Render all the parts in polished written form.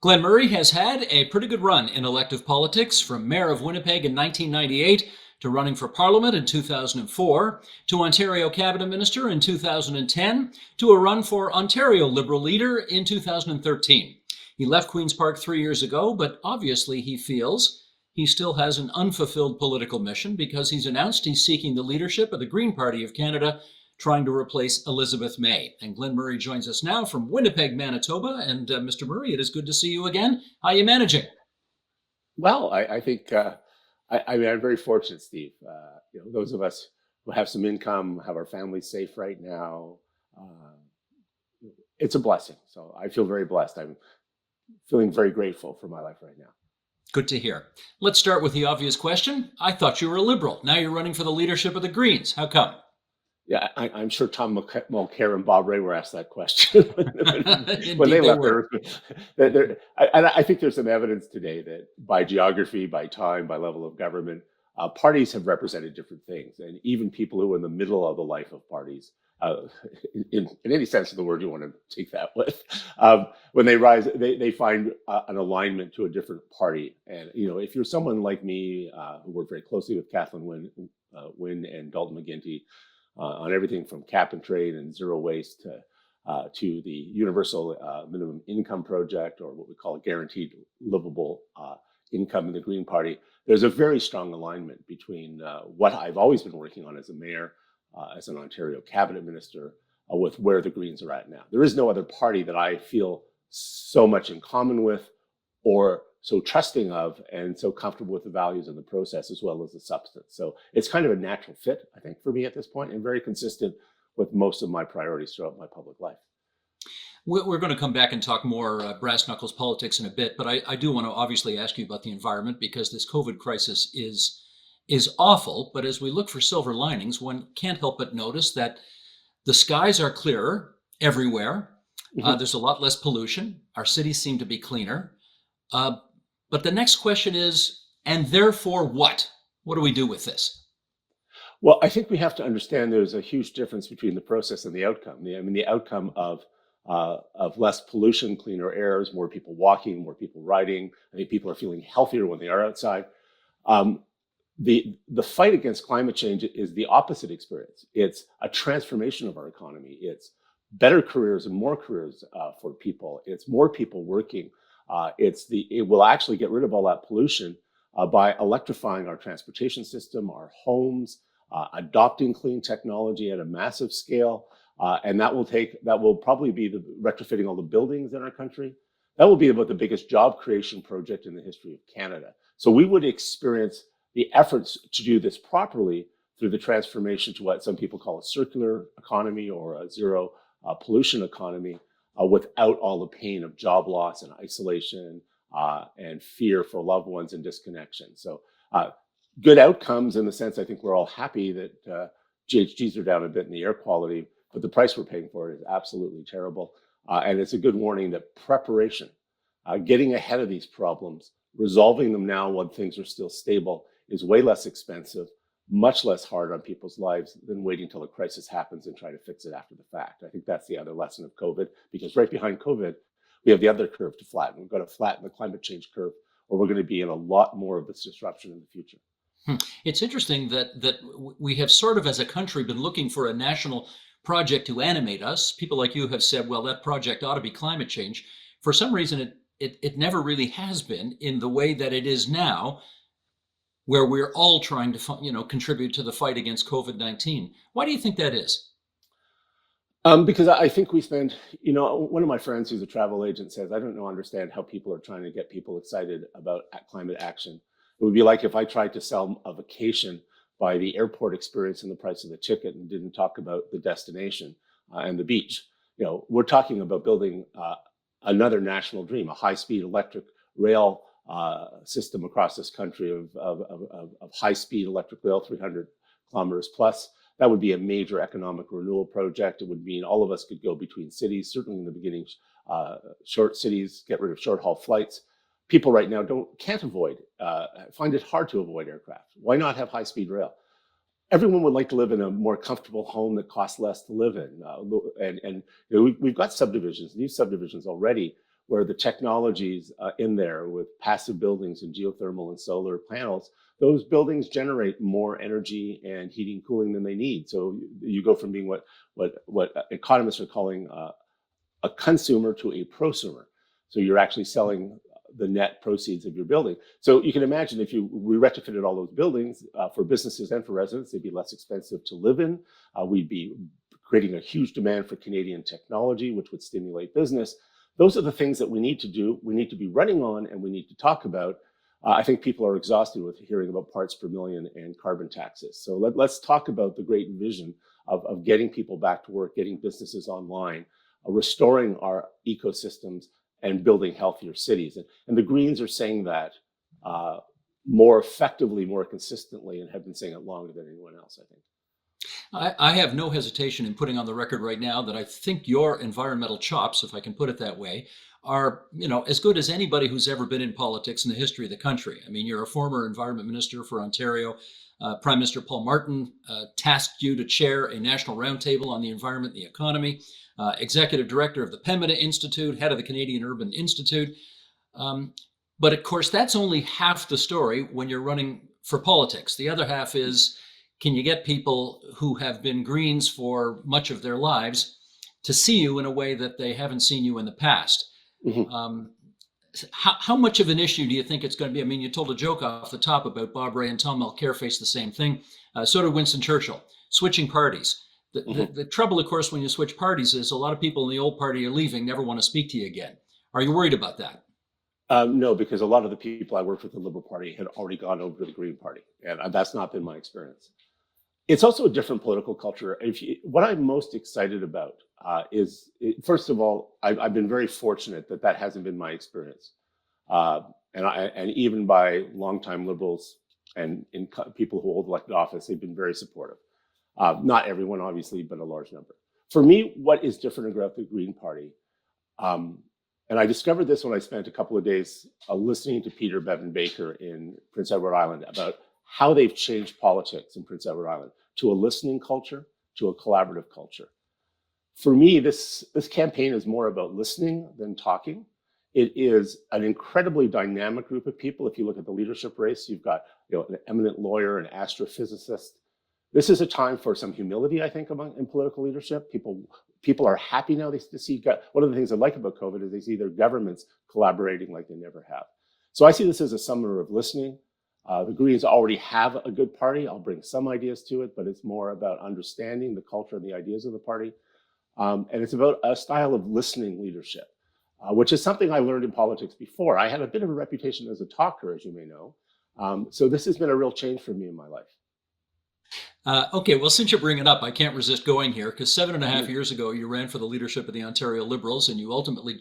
Glen Murray has had a pretty good run in elective politics, from mayor of Winnipeg in 1998 to running for Parliament in 2004, to Ontario cabinet minister in 2010, to a run for Ontario Liberal leader in 2013. He left Queen's Park 3 years ago, but obviously he feels he still has an unfulfilled political mission because he's announced he's seeking the leadership of the Green Party of Canada, trying to replace Elizabeth May. And Glen Murray joins us now from Winnipeg, Manitoba. And Mr. Murray, it is good to see you again. How are you managing? Well, I think mean, I'm very fortunate, Steve. Those of us who have some income, have our families safe right now, it's a blessing. So I feel very blessed. I'm feeling very grateful for my life right now. Good to hear. Let's start with the obvious question. I thought you were a Liberal. Now you're running for the leadership of the Greens. How come? Yeah, I'm sure Tom Mulcair and Bob Ray were asked that question when Indeed, they they left. were. I think there's some evidence today that by geography, by time, by level of government, parties have represented different things, and even people who are in the middle of the life of parties, in any sense of the word you want to take that with, when they rise, they find an alignment to a different party. And if you're someone like me, who worked very closely with Kathleen Wynne and Dalton McGuinty, on everything from cap and trade and zero waste to the universal minimum income project, or what we call a guaranteed livable income in the Green Party. There's a very strong alignment between what I've always been working on as a mayor, as an Ontario cabinet minister, with where the Greens are at now. There is no other party that I feel so much in common with, or so trusting of, and so comfortable with the values and the process as well as the substance. So it's kind of a natural fit, I think, for me at this point, and very consistent with most of my priorities throughout my public life. We're going to come back and talk more brass knuckles politics in a bit, but I do want to obviously ask you about the environment, because this COVID crisis is awful. But as we look for silver linings, one can't help but notice that the skies are clearer everywhere. There's a lot less pollution. Our cities seem to be cleaner. But the next question is, and therefore what? What do we do with this? Well, I think we have to understand there's a huge difference between the process and the outcome. The outcome of less pollution, cleaner airs, more people walking, more people riding. I think people are feeling healthier when they are outside. The fight against climate change is the opposite experience. It's a transformation of our economy. It's better careers and more careers for people. It's more people working. It will actually get rid of all that pollution by electrifying our transportation system, our homes, adopting clean technology at a massive scale. And that will probably be the retrofitting all the buildings in our country. That will be about the biggest job creation project in the history of Canada. So we would experience the efforts to do this properly through the transformation to what some people call a circular economy or a zero pollution economy, without all the pain of job loss and isolation and fear for loved ones and disconnection. So good outcomes in the sense I think we're all happy that GHGs are down a bit in the air quality, but the price we're paying for it is absolutely terrible. And it's a good warning that preparation, getting ahead of these problems, resolving them now when things are still stable, is way less expensive, much less hard on people's lives than waiting till a crisis happens and try to fix it after the fact. I think that's the other lesson of COVID, because right behind COVID, we have the other curve to flatten. We've got to flatten the climate change curve, or we're going to be in a lot more of this disruption in the future. It's interesting that we have sort of, as a country, been looking for a national project to animate us. People like you have said, well, that project ought to be climate change. For some reason, it never really has been in the way that it is now, where we're all trying to, contribute to the fight against COVID-19. Why do you think that is? Because I think we spend, one of my friends who's a travel agent says, I don't understand how people are trying to get people excited about climate action. It would be like if I tried to sell a vacation by the airport experience and the price of the ticket and didn't talk about the destination and the beach. We're talking about building another national dream, a high-speed electric rail system across this country of high-speed electric rail, 300 kilometers plus. That would be a major economic renewal project. It would mean all of us could go between cities, certainly in the beginning, short cities, get rid of short-haul flights. People right now can't find it hard to avoid aircraft. Why not have high-speed rail? Everyone would like to live in a more comfortable home that costs less to live in. And we've got subdivisions, new subdivisions already, where the technologies in there with passive buildings and geothermal and solar panels, those buildings generate more energy and heating, cooling than they need. So you go from being what economists are calling a consumer to a prosumer. So you're actually selling the net proceeds of your building. So you can imagine if we retrofitted all those buildings for businesses and for residents, they'd be less expensive to live in. We'd be creating a huge demand for Canadian technology, which would stimulate business. Those are the things that we need to do, we need to be running on, and we need to talk about. I think people are exhausted with hearing about parts per million and carbon taxes. So let's talk about the great vision of getting people back to work, getting businesses online, restoring our ecosystems, and building healthier cities. And the Greens are saying that more effectively, more consistently, and have been saying it longer than anyone else, I think. I have no hesitation in putting on the record right now that I think your environmental chops, if I can put it that way, are, as good as anybody who's ever been in politics in the history of the country. I mean, you're a former environment minister for Ontario. Prime Minister Paul Martin tasked you to chair a national roundtable on the environment and the economy, executive director of the Pembina Institute, head of the Canadian Urban Institute. But of course, that's only half the story when you're running for politics. The other half is, can you get people who have been Greens for much of their lives to see you in a way that they haven't seen you in the past? Mm-hmm. How much of an issue do you think it's going to be? I mean, you told a joke off the top about Bob Rae and Tom Mulcair faced the same thing. So did Winston Churchill, switching parties. The trouble, of course, when you switch parties is a lot of people in the old party are leaving, never want to speak to you again. Are you worried about that? No, because a lot of the people I worked with in the Liberal Party had already gone over to the Green Party, and that's not been my experience. It's also a different political culture. What I'm most excited about is, first of all, I've been very fortunate that hasn't been my experience, and even by longtime Liberals and people who hold elected office, they've been very supportive. Not everyone, obviously, but a large number. For me, what is different about the Green Party, and I discovered this when I spent a couple of days listening to Peter Bevan Baker in Prince Edward Island about how they've changed politics in Prince Edward Island to a listening culture, to a collaborative culture. For me, this campaign is more about listening than talking. It is an incredibly dynamic group of people. If you look at the leadership race, you've got an eminent lawyer, an astrophysicist. This is a time for some humility, I think, in political leadership. People are happy now to see. One of the things I like about COVID is they see their governments collaborating like they never have. So I see this as a summer of listening. The Greens already have a good party. I'll bring some ideas to it, but it's more about understanding the culture and the ideas of the party. And it's about a style of listening leadership, which is something I learned in politics before. I had a bit of a reputation as a talker, as you may know. So this has been a real change for me in my life. Okay, well, since you bring it up, I can't resist going here, because 7.5 years ago, you ran for the leadership of the Ontario Liberals, and you ultimately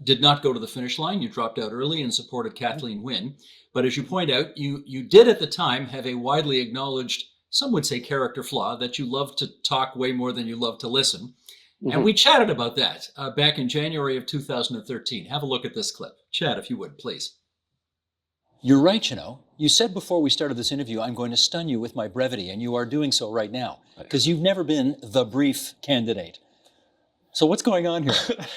did not go to the finish line. You dropped out early and supported Kathleen Wynne. But as you point out, you did at the time have a widely acknowledged, some would say, character flaw, that you love to talk way more than you love to listen. Mm-hmm. And we chatted about that back in January of 2013. Have a look at this clip. Chad, if you would, please. You're right, You said before we started this interview, I'm going to stun you with my brevity, and you are doing so right now, because you've never been the brief candidate. So what's going on here?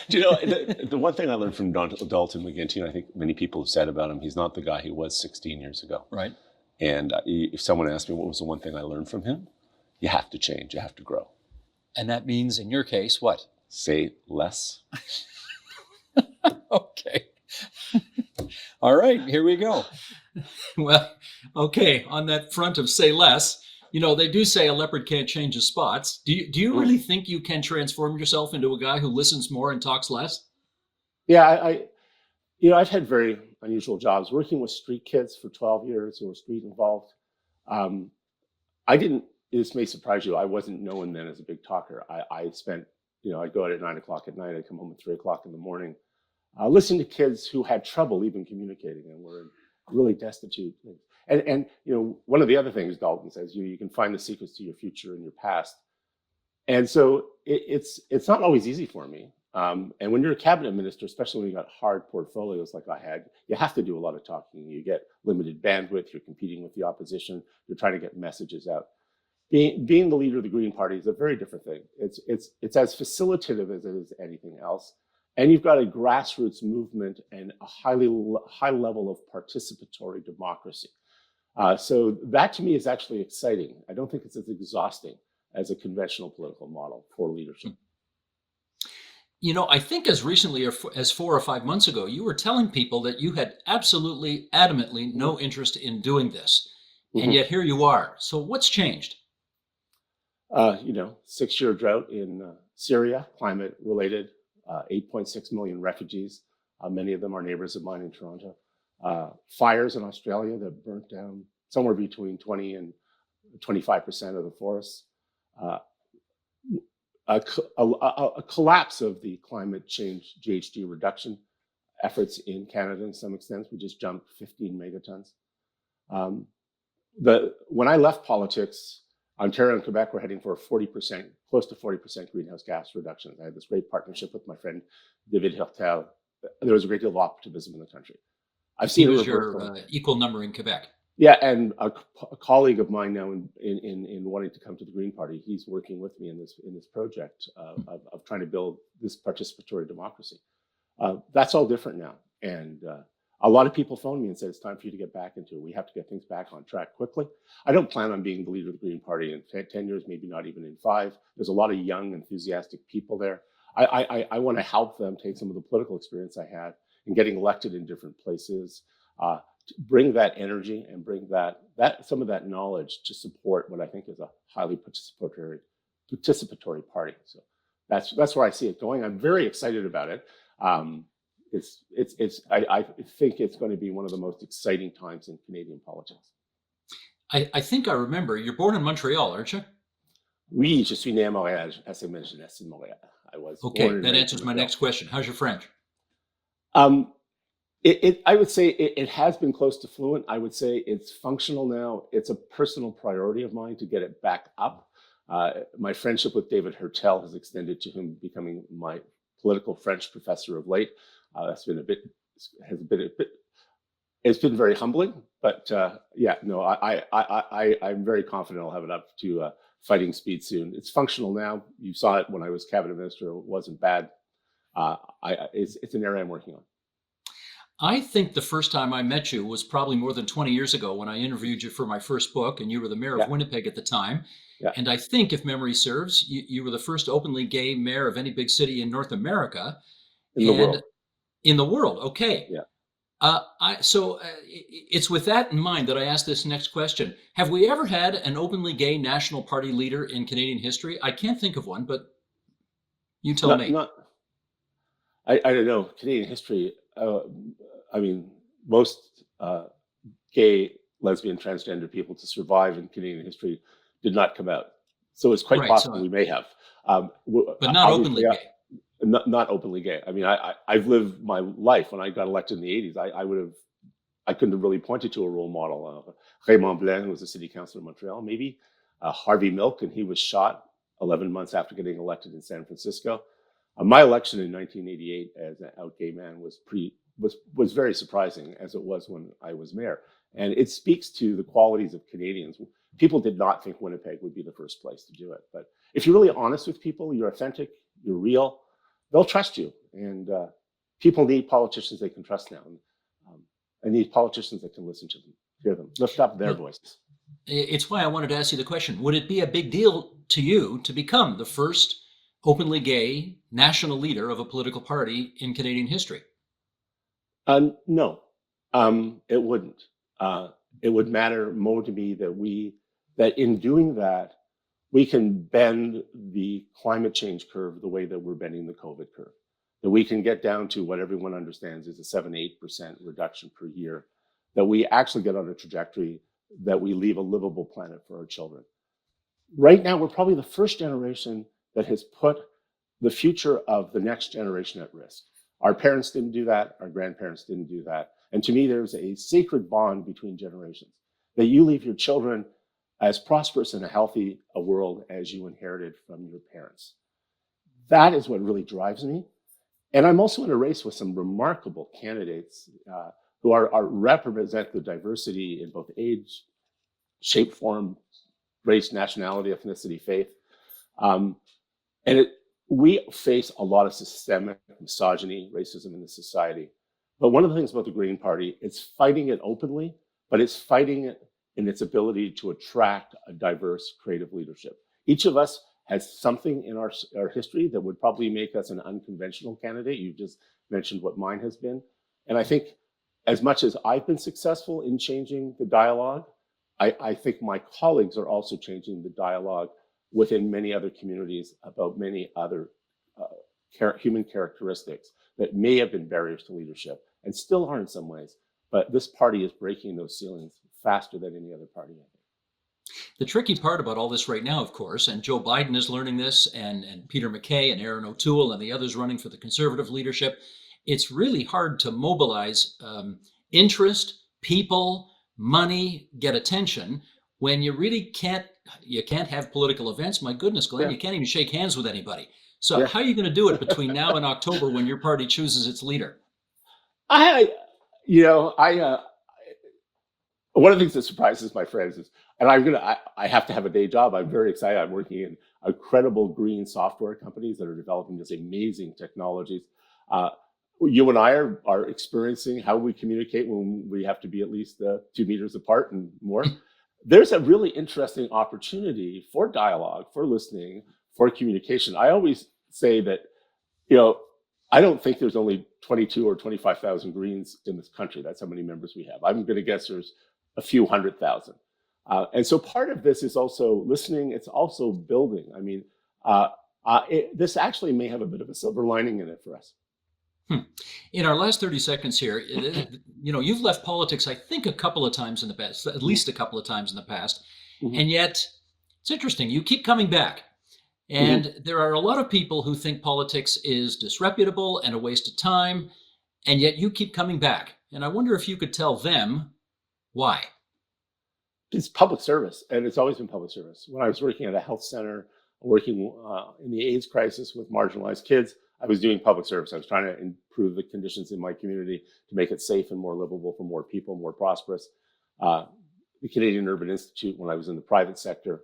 The one thing I learned from Dalton McGuinty, and I think many people have said about him, he's not the guy he was 16 years ago. Right. And if someone asked me what was the one thing I learned from him, you have to change, you have to grow. And that means, in your case, what? Say less. Okay. All right, here we go. Well, okay, on that front of say less, they do say a leopard can't change his spots. Do you really think you can transform yourself into a guy who listens more and talks less? Yeah, I've had very unusual jobs, working with street kids for 12 years who were street involved. This may surprise you, I wasn't known then as a big talker. I spent, I'd go out at 9 o'clock at night, I'd come home at 3 o'clock in the morning, listening to kids who had trouble even communicating and were really destitute. And one of the other things Dalton says, you can find the secrets to your future in your past. And so it's not always easy for me. And when you're a cabinet minister, especially when you got hard portfolios like I had, you have to do a lot of talking. You get limited bandwidth. You're competing with the opposition. You're trying to get messages out. Being the leader of the Green Party is a very different thing. It's as facilitative as it is anything else. and you've got a grassroots movement and a high level of participatory democracy. So that to me is actually exciting. I don't think it's as exhausting as a conventional political model for leadership. You know, I think as recently as 4 or 5 months ago, you were telling people that you had absolutely, adamantly no interest in doing this. And yet here you are. So what's changed? 6-year drought in Syria, climate related, 8.6 million refugees. Many of them are neighbors of mine in Toronto. Fires in Australia that burnt down somewhere between 20 and 25% of the forests. A collapse of the climate change GHG reduction efforts in Canada in some extent. We just jumped 15 megatons. When I left politics, Ontario and Quebec were heading for 40%, close to 40% greenhouse gas reductions. I had this great partnership with my friend David Hertel. There was a great deal of optimism in the country. I've seen it was your equal number in Quebec. Yeah, and a colleague of mine now in wanting to come to the Green Party, he's working with me in this project of trying to build this participatory democracy. That's all different now, and a lot of people phone me and say it's time for you to get back into it. We have to get things back on track quickly. I don't plan on being the leader of the Green Party in 10 years, maybe not even in 5. There's a lot of young, enthusiastic people there. I want to help them take some of the political experience I had in getting elected in different places. Bring that energy and bring that some of that knowledge to support what I think is a highly participatory party. So that's where I see it going. I'm very excited about it. I think it's going to be one of the most exciting times in Canadian politics. I think I remember. You're born in Montreal, aren't you? Oui, je suis né à Montréal. J'ai passé ma jeunesse in Montréal. I was okay. That answers my next question. How's your French? I would say it has been close to fluent. I would say it's functional now. It's a personal priority of mine to get it back up. My friendship with David Hertel has extended to him becoming my political French professor of late. It's been very humbling, but I'm very confident I'll have it up to fighting speed soon. It's functional now. You saw it when I was cabinet minister. It wasn't bad. It's an area I'm working on. I think the first time I met you was probably more than 20 years ago when I interviewed you for my first book, and you were the mayor of Winnipeg at the time. Yeah. And I think, if memory serves, you were the first openly gay mayor of any big city in North America. In the world. In the world, okay. Yeah. It's with that in mind that I ask this next question. Have we ever had an openly gay National Party leader in Canadian history? I can't think of one, but you tell me. I don't know. Canadian history, most gay, lesbian, transgender people to survive in Canadian history did not come out. So it's quite possible we may have. But not openly gay. Not openly gay. I mean, I've lived my life. When I got elected in the 80s, I couldn't have really pointed to a role model. Raymond Blain, who was the city councilor of Montreal, maybe. Harvey Milk, and he was shot 11 months after getting elected in San Francisco. My election in 1988 as an out gay man was very surprising, as it was when I was mayor. And it speaks to the qualities of Canadians. People did not think Winnipeg would be the first place to do it. But if you're really honest with people, you're authentic, you're real, they'll trust you. And people need politicians they can trust now. And need politicians that can listen to them, hear them, lift up their voices. It's why I wanted to ask you the question. Would it be a big deal to you to become the first openly gay national leader of a political party in Canadian history? No, it wouldn't. It would matter more to me that in doing that, we can bend the climate change curve the way that we're bending the COVID curve. That we can get down to what everyone understands is a 7-8% reduction per year. That we actually get on a trajectory that we leave a livable planet for our children. Right now, we're probably the first generation that has put the future of the next generation at risk. Our parents didn't do that. Our grandparents didn't do that. And to me, there's a sacred bond between generations, that you leave your children as prosperous and healthy a world as you inherited from your parents. That is what really drives me. And I'm also in a race with some remarkable candidates who represent the diversity in both age, shape, form, race, nationality, ethnicity, faith. And we face a lot of systemic misogyny, racism in the society. But one of the things about the Green Party, it's fighting it openly, but it's fighting it in its ability to attract a diverse, creative leadership. Each of us has something in our history that would probably make us an unconventional candidate. You just mentioned what mine has been. And I think as much as I've been successful in changing the dialogue, I think my colleagues are also changing the dialogue within many other communities about many other human characteristics that may have been barriers to leadership and still are in some ways. But this party is breaking those ceilings faster than any other party, I think. The tricky part about all this right now, of course, and Joe Biden is learning this, and Peter MacKay and Aaron O'Toole and the others running for the conservative leadership, it's really hard to mobilize interest, people, money, get attention when you really can't have political events. My goodness, Glenn, Yeah. you can't even shake hands with anybody. So Yeah. how are you going to do it between now and October when your party chooses its leader? I, you know, one of the things that surprises my friends is, and I have to have a day job. I'm very excited. I'm working in incredible green software companies that are developing this amazing technologies. You and I are experiencing how we communicate when we have to be at least 2 meters apart and more. There's a really interesting opportunity for dialogue, for listening, for communication. I always say that, I don't think there's only 22 or 25,000 Greens in this country. That's how many members we have. I'm going to guess there's a few 100,000. And so part of this is also listening. It's also building. I mean, this actually may have a bit of a silver lining in it for us. In our last 30 seconds here, you've left politics, I think, a couple of times in the past, at least a couple of times in the past. Mhm. And yet, it's interesting. You keep coming back. And there are a lot of people who think politics is disreputable and a waste of time. And yet you keep coming back. And I wonder if you could tell them why. It's public service, and it's always been public service. When I was working at a health center, working in the AIDS crisis with marginalized kids, I was doing public service. I was trying to improve the conditions in my community to make it safe and more livable for more people, more prosperous. The Canadian Urban Institute, when I was in the private sector,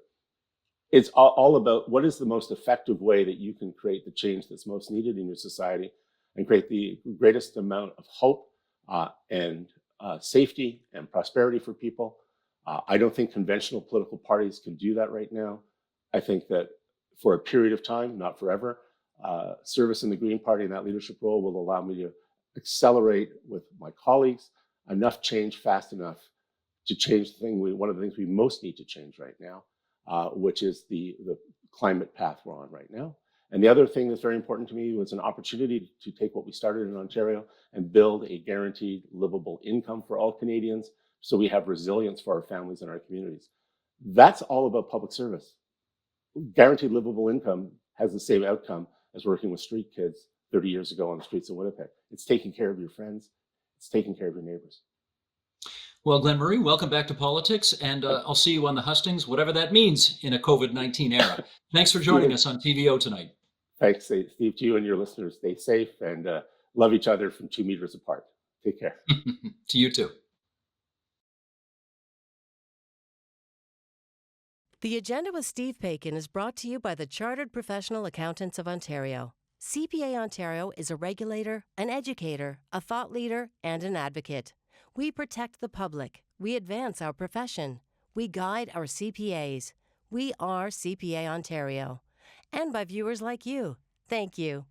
it's all about what is the most effective way that you can create the change that's most needed in your society and create the greatest amount of hope and safety and prosperity for people. I don't think conventional political parties can do that right now. I think that for a period of time, not forever, service in the Green Party and that leadership role will allow me to accelerate with my colleagues enough change fast enough to change one of the things we most need to change right now, which is the climate path we're on right now. And the other thing that's very important to me was an opportunity to take what we started in Ontario and build a guaranteed livable income for all Canadians so we have resilience for our families and our communities. That's all about public service. Guaranteed livable income has the same outcome as working with street kids 30 years ago on the streets of Winnipeg. It's taking care of your friends. It's taking care of your neighbors. Well, Glen Murray, welcome back to politics, and I'll see you on the hustings, whatever that means in a COVID-19 era. Thanks for joining us on TVO tonight. Thanks, Steve, to you and your listeners. Stay safe and love each other from 2 meters apart. Take care. To you too. The Agenda with Steve Paikin is brought to you by the Chartered Professional Accountants of Ontario. CPA Ontario is a regulator, an educator, a thought leader, and an advocate. We protect the public. We advance our profession. We guide our CPAs. We are CPA Ontario. And by viewers like you. Thank you.